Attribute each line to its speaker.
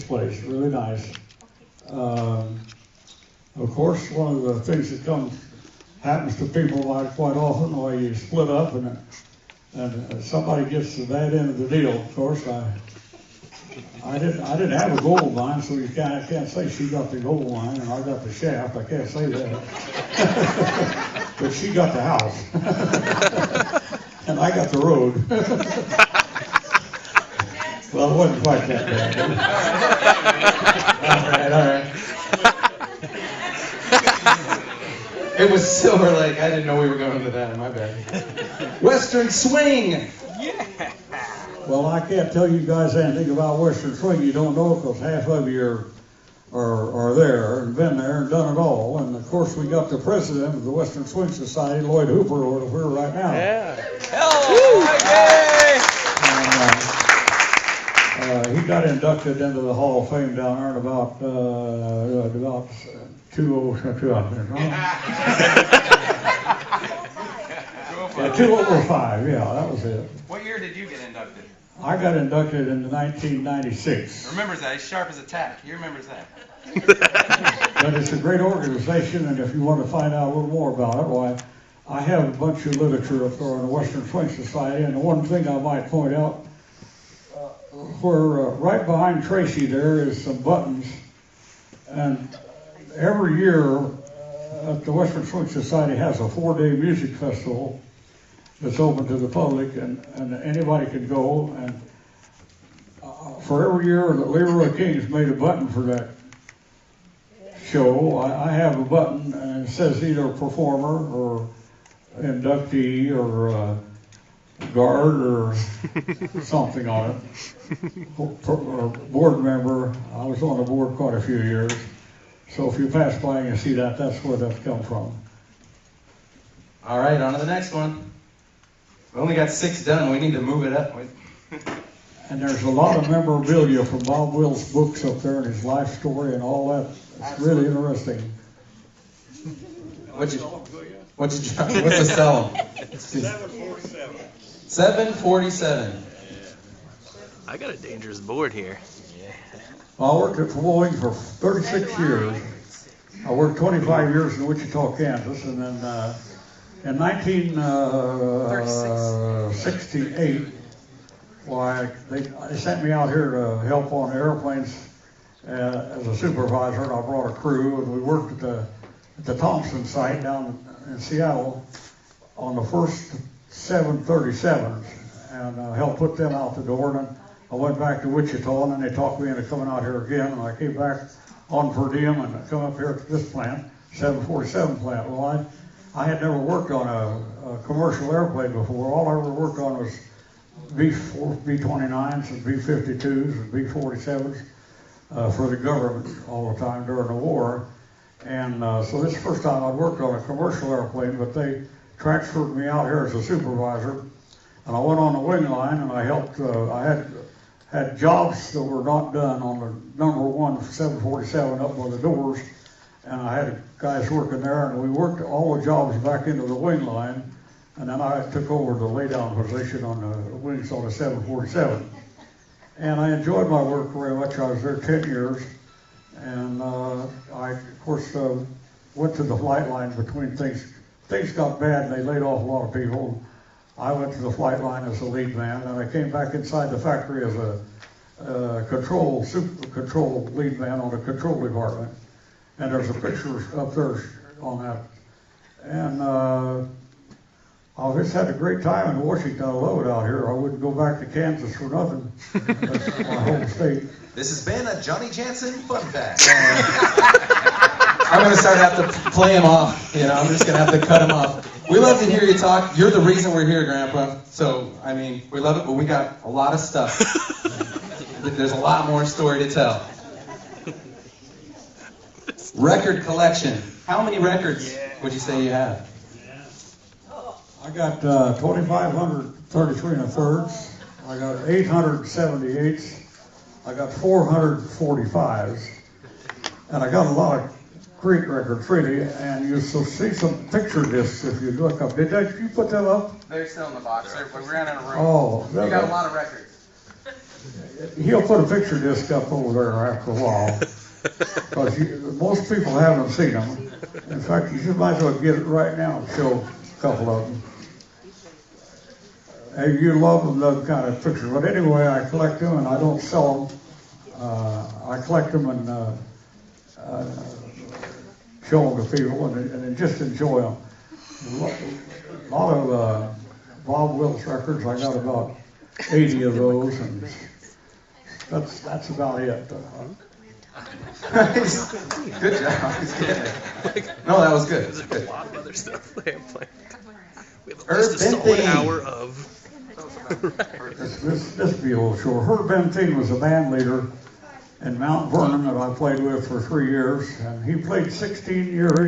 Speaker 1: place, really nice. Of course, one of the things that happens to people quite often, where you split up and somebody gets to that end of the deal. Of course, I didn't have a gold mine, so you can't say she got the gold mine and I got the shaft. I can't say that. But she got the house, and I got the road. Well, it wasn't quite that bad.
Speaker 2: All right. It was Silver Lake. I didn't know we were going to that. My bad. Western Swing.
Speaker 3: Yeah.
Speaker 1: Well, I can't tell you guys anything about Western Swing. You don't know, because half of you are there and been there and done it all. And of course, we got the president of the Western Swing Society, Lloyd Hooper, over here right now.
Speaker 3: Yeah. Hello.
Speaker 1: He got inducted into the Hall of Fame down there in about 2005, yeah, that was it.
Speaker 2: What year did you get inducted?
Speaker 1: I got inducted in 1996.
Speaker 2: Remembers that. He's sharp as a tack. He remembers that.
Speaker 1: But it's a great organization, and if you want to find out a little more about it, why, I have a bunch of literature up there on the Western Swing Society, and the one thing I might point out, where right behind Tracy there is some buttons, and every year the Western Swing Society has a 4-day music festival that's open to the public, and anybody can go. And for every year that Leroy King's made a button for that show, I have a button, and it says either performer or inductee or guard or something on it, or board member. I was on the board quite a few years, so if you pass by and you see that, that's where that's come from.
Speaker 2: All right, on to the next one. We only got 6 done. We need to move it up.
Speaker 1: And there's a lot of memorabilia from Bob Will's books up there and his life story and all that. It's really interesting.
Speaker 2: What's the sell?
Speaker 3: 747.
Speaker 2: 747.
Speaker 3: I got a dangerous board here.
Speaker 1: I worked at Boeing for 36 years. I worked 25 years in Wichita, Kansas, and then in 1968, why they sent me out here to help on airplanes as a supervisor, and I brought a crew, and we worked at the Thompson site down in Seattle on the first 737s, and helped put them out the door. And then I went back to Wichita, and then they talked me into coming out here again, and I came back on per diem and come up here to this plant, 747 plant. Well, I had never worked on a commercial airplane before. All I ever worked on was B-29s and B-52s and B-47s for the government all the time during the war. And so this is the first time I'd worked on a commercial airplane, but they transferred me out here as a supervisor. And I went on the wing line, and I helped, I had jobs that were not done on the number 1 747 up by the doors, and I had guys working there, and we worked all the jobs back into the wing line, and then I took over the lay-down position on the wings on the 747. And I enjoyed my work very much. I was there 10 years, and I, of course, went to the flight line between things. Things got bad, and they laid off a lot of people. I went to the flight line as a lead man, and I came back inside the factory as a super control lead man on the control department. And there's a picture up there on that. And I just had a great time in Washington. I love it out here. I wouldn't go back to Kansas for nothing. That's my home state.
Speaker 4: This has been a Johnny Jansen Fun Fact.
Speaker 2: I'm going to start have to play him off. I'm just going to have to cut him off. We love to hear you talk. You're the reason we're here, Grandpa. So, I mean, we love it, but we got a lot of stuff. There's a lot more story to tell. Record collection. How many records would you say you have?
Speaker 1: I got 2,533 1/3. I got 878s. I got 445s. And I got a lot of great records, really. And you'll see some picture discs if you look up. Did you put them up?
Speaker 2: They're still in the box. We ran out of room.
Speaker 1: Oh,
Speaker 2: We got a lot of records.
Speaker 1: he'll put a picture disc up over there after a while. Because most people haven't seen them. In fact, you just might as well get it right now and show a couple of them. Hey, you love them, those kind of pictures. But anyway, I collect them and I don't sell them. I collect them and show them to people and just enjoy them. A lot of Bob Wills records. I got about 80 of those, and that's about it.
Speaker 2: Good job. He's getting it. No, that was good.
Speaker 3: There's
Speaker 2: Good.
Speaker 3: a lot of other stuff they have playing. We have at
Speaker 2: Herb
Speaker 3: least a solid
Speaker 2: Benthien.
Speaker 3: hour of records.
Speaker 1: This be a little short. Herb Benthien was a band leader in Mount Vernon that I played with for 3 years, and he played 16 years.